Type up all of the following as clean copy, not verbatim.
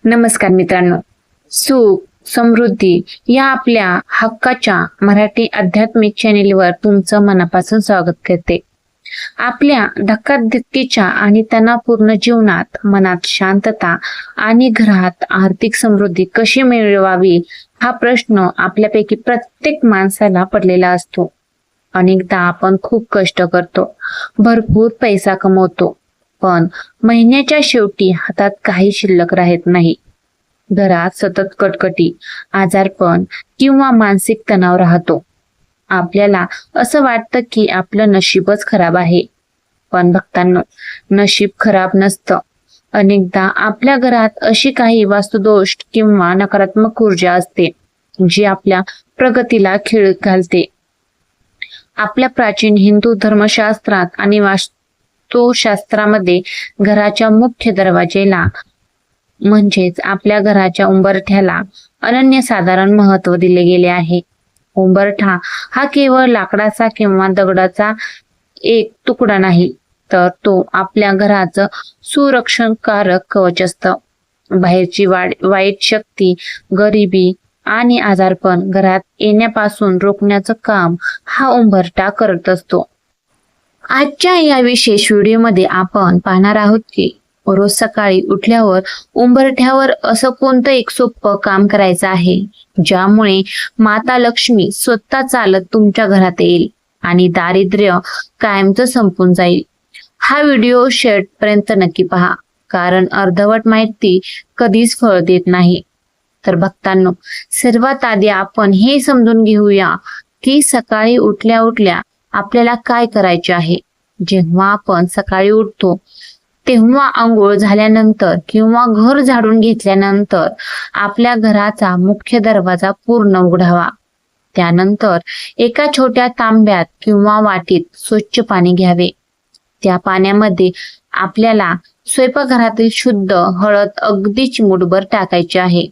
नमस्कार मित्रांनो, सुख समृद्धी या आपल्या हक्काच्या मराठी आध्यात्मिक चॅनेलवर तुमचं मनापासून स्वागत करते. आपल्या धक्काधक्कीच्या आणि तणावपूर्ण जीवनात मनात शांतता आणि घरात आर्थिक समृद्धी कशी मिळवावी हा प्रश्न आपल्यापैकी प्रत्येक माणसाला पडलेला असतो. अनेकदा आपण खूप कष्ट करतो, भरपूर पैसा कमवतो, पण महिन्याच्या शेवटी हातात काही शिल्लक राहत नाही. घरात सतत कटकटी, आजारपण किंवा मानसिक तणाव राहतो. आपल्याला असं वाटतं की आपलं नशीबच खराब आहे. पण भक्तांनो, नशीब खराब नसतं. अनेकदा आपल्या घरात अशी काही वास्तुदोष किंवा नकारात्मक ऊर्जा असते जी आपल्या प्रगतीला खीळ घालते. आपल्या प्राचीन हिंदू धर्मशास्त्रात आणि वास्तुशास्त्रामध्ये घराच्या मुख्य दरवाजेला म्हणजेच आपल्या घराच्या उंबरठ्याला अनन्यसाधारण महत्त्व दिले गेले आहे. उंबरठा हा केवळ लाकडाचा किंवा दगडाचा एक तुकडा नाही, तर तो आपल्या घराचं सुरक्षणकारक कवच असतं. बाहेरची वाईट शक्ती, गरिबी आणि आजारपण घरात येण्यापासून रोखण्याचं काम हा उंबरठा करत असतो. आजच्या या विशेष व्हिडिओमध्ये आपण पाहणार आहोत की रोज सकाळी उठल्यावर उंबरठ्यावर असं कोणतं एक सोपं काम करायचं आहे ज्यामुळे माता लक्ष्मी स्वतः चालत तुमच्या घरात येईल आणि दारिद्र्य कायमचं संपून जाईल. हा व्हिडिओ शेवटपर्यंत नक्की पहा, कारण अर्धवट माहिती कधीच फळ देत नाही. तर भक्तांनो, सर्वात आधी आपण हे समजून घेऊया की सकाळी उठल्या उठल्या आपल्याला काय करायचे आहे. जेव्हा आपण सकाळी उठतो तेव्हा आंघोळ झाल्यानंतर किंवा घर झाडून घेतल्यानंतर आपल्या घराचा मुख्य दरवाजा पूर्ण उघडावा. त्यानंतर एका छोट्या तांब्यात किंवा वाटीत स्वच्छ पाणी घ्यावे. त्या पाण्यामध्ये आपल्याला स्वयंपाकघरातील शुद्ध हळद अगदी चिमूटभर टाकायची आहे.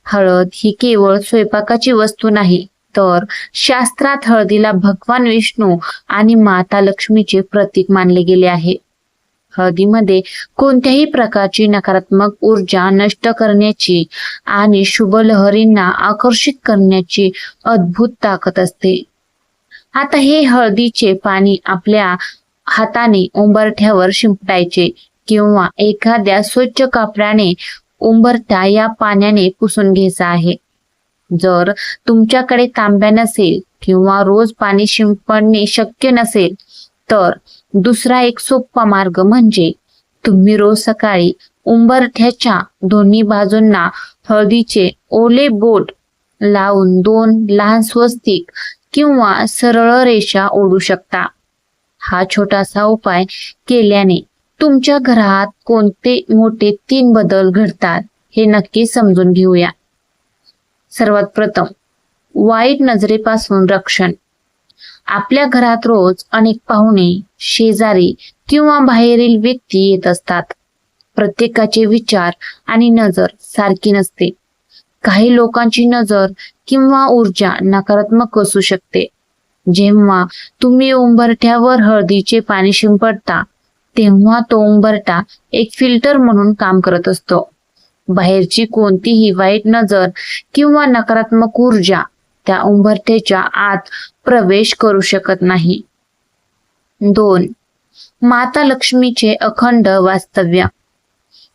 हळद ही केवळ स्वयंपाकाची वस्तू नाही, तर शास्त्रात हळदीला भगवान विष्णू आणि माता लक्ष्मीचे प्रतीक मानले गेले आहे. हळदीमध्ये कोणत्याही प्रकारची नकारात्मक ऊर्जा नष्ट करण्याची आणि शुभ लहरींना आकर्षित करण्याची अद्भुत ताकद असते. आता हे हळदीचे पाणी आपल्या हाताने उंबरठ्यावर शिंपडायचे किंवा एखाद्या स्वच्छ कापडाने उंबरठा या पाण्याने पुसून घ्यायचा आहे. जर तुमच्याकडे तांब्या नसेल किंवा रोज पाणी शिंपडणे शक्य नसेल तर दुसरा एक सोपा मार्ग म्हणजे तुम्ही रोज सकाळी उंबरठ्याच्या दोन्ही बाजूंना हळदीचे ओले बोट लावून 2 लहान स्वस्तिक किंवा सरळ रेषा ओढू शकता. हा छोटासा उपाय केल्याने तुमच्या घरात कोणते मोठे 3 बदल घडतात हे नक्की समजून घेऊया. सर्वात प्रथम, वाईट नजरेपासून रक्षण. आपल्या घरात रोज अनेक पाहुणे, शेजारी किंवा बाहेरील व्यक्ती येत असतात. प्रत्येकाचे विचार आणि नजर सारखी नसते. काही लोकांची नजर किंवा ऊर्जा नकारात्मक असू शकते. जेव्हा तुम्ही उंबरठ्यावर हळदीचे पाणी शिंपडता तेव्हा तो उंबरठा एक फिल्टर म्हणून काम करत असतो. बाहेरची कोणतीही वाईट नजर किंवा नकारात्मक ऊर्जा त्या उंबरठ्याच्या आत प्रवेश करू शकत नाही. 2. माता लक्ष्मीचे अखंड वास्तव्य.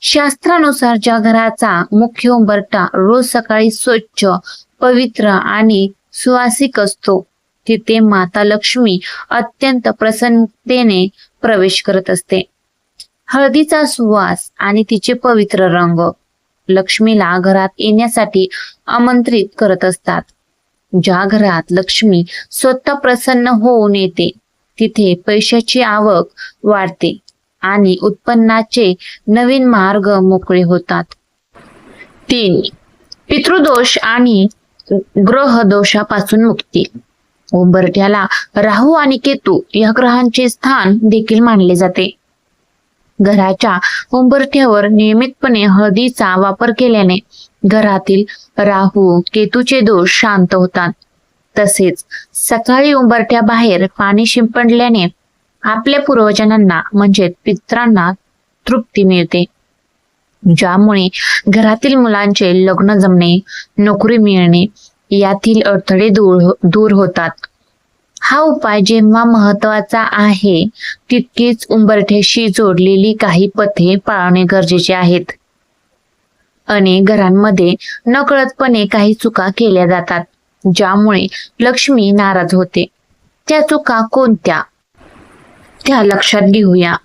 शास्त्रानुसार ज्या घराचा मुख्य उंबरठा रोज सकाळी स्वच्छ, पवित्र आणि सुवासिक असतो तिथे माता लक्ष्मी अत्यंत प्रसन्नतेने प्रवेश करत असते. हळदीचा सुवास आणि तिचे पवित्र रंग लक्ष्मीला घरात येण्यासाठी आमंत्रित करत असतात. ज्या घरात लक्ष्मी स्वतः प्रसन्न होऊन येते तिथे पैशाची आवक वाढते आणि उत्पन्नाचे नवीन मार्ग मोकळे होतात. 3. पितृदोष आणि ग्रह दोषापासून मुक्ती. उंबरठ्याला राहू आणि केतू या ग्रहांचे स्थान देखील मानले जाते. घराच्या उंबरठ्यावर नियमितपणे हळदीचा वापर केल्याने घरातील राहू केतूचे दोष शांत होतात. तसेच सकाळी उंबरठ्या बाहेर पाणी शिंपडल्याने आपल्या पूर्वजांना म्हणजे पितरांना तृप्ती मिळते. ज्यामुळे घरातील मुलांचे लग्न जमणे, नोकरी मिळणे यातील अडथळे दूर होतात. हा उपाय जेव्हा महत्वाचा आहे तितकीच उंबरठ्याशी जोडलेली काही पथ्ये पाळणे गरजेचे आहेत. अनेक घरांमध्ये नकळतपणे काही चुका केल्या जातात ज्यामुळे लक्ष्मी नाराज होते. त्या चुका कोणत्या त्या लक्षात घेऊया.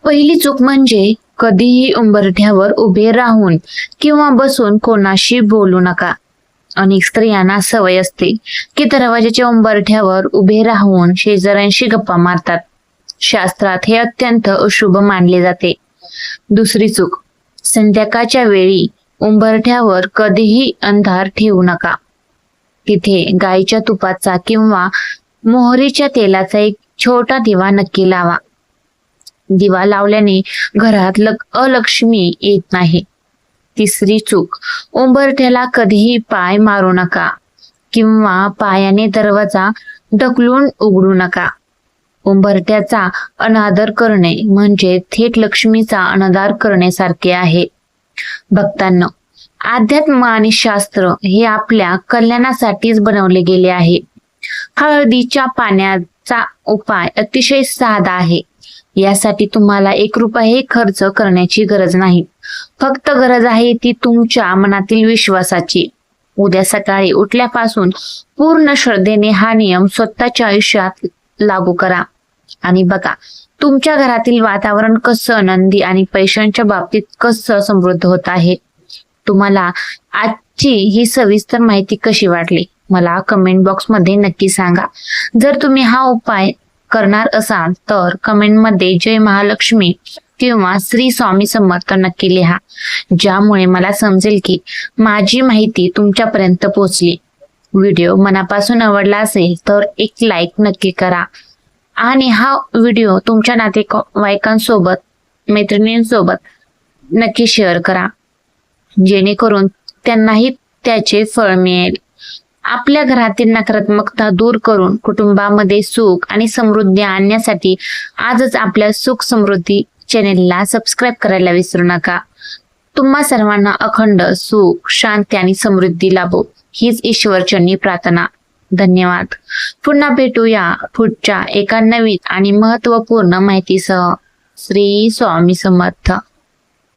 पहिली चूक म्हणजे कधीही उंबरठ्यावर उभे राहून किंवा बसून कोणाशी बोलू नका. अनेक स्त्रियांना सवय असते की दरवाजाच्या उंबरठ्यावर उभे राहून शेजाऱ्यांशी गप्पा मारतात. शास्त्रात हे अत्यंत अशुभ मानले जाते. दुसरी चूक, संध्याकाळच्या वेळी उंबरठ्यावर कधीही अंधार ठेवू नका. तिथे गाईच्या तुपाचा किंवा मोहरीच्या तेलाचा एक छोटा दिवा नक्की लावा. दिवा लावल्याने घरात अलक्ष्मी येत नाही. तिसरी चूक, उंबरठ्याला कधीही पाय मारू नका किंवा पायाने दरवाजा ढकलून उघडू नका. उंबरठ्याचा अनादर करणे म्हणजे थेट लक्ष्मीचा अनादर करण्यासारखे आहे. भक्तांनो, अध्यात्म आणि शास्त्र हे आपल्या कल्याणासाठीच बनवले गेले आहे. हळदीच्या पाण्याचा उपाय अतिशय साधा आहे. यासाठी तुम्हाला 1 रुपयाही खर्च करण्याची गरज नाही. फक्त गरज आहे ती तुमच्या मनातील विश्वासाची. उद्या सकाळी उठल्यापासून पूर्ण श्रद्धेने हा नियम स्वतःच्या आयुष्यात लागू करा आणि बघा तुमच्या घरातील वातावरण कसं आनंदी आणि पैशांच्या बाबतीत कसं समृद्ध होत आहे. तुम्हाला आजची ही सविस्तर माहिती कशी वाटली मला कमेंट बॉक्स मध्ये नक्की सांगा. जर तुम्ही हा उपाय करणार असाल तर कमेंट मध्ये जय महालक्ष्मी किंवा श्री स्वामी समर्थ नक्की लिहा, ज्यामुळे मला समजेल की माझी माहिती तुमच्यापर्यंत पोहोचली. व्हिडिओ मनापासून आवडला असेल तर एक लाईक नक्की करा आणि हा व्हिडिओ तुमच्या नातेवाईकांसोबत, मैत्रिणींसोबत नक्की शेअर करा, जेणेकरून त्यांनाही त्याचे फळ मिळेल. आपल्या घरातील नकारात्मकता दूर करून कुटुंबामध्ये सुख आणि समृद्धी आणण्यासाठी आजच आपल्या सुख समृद्धी चॅनेलला सबस्क्राईब करायला विसरू नका. तुम्हा सर्वांना अखंड सुख, शांती आणि समृद्धी लाभो हीच ईश्वरचरणी प्रार्थना. धन्यवाद. पुन्हा भेटूया पुढच्या एका नवीन आणि महत्त्वपूर्ण माहितीसह. श्री स्वामी समर्थ.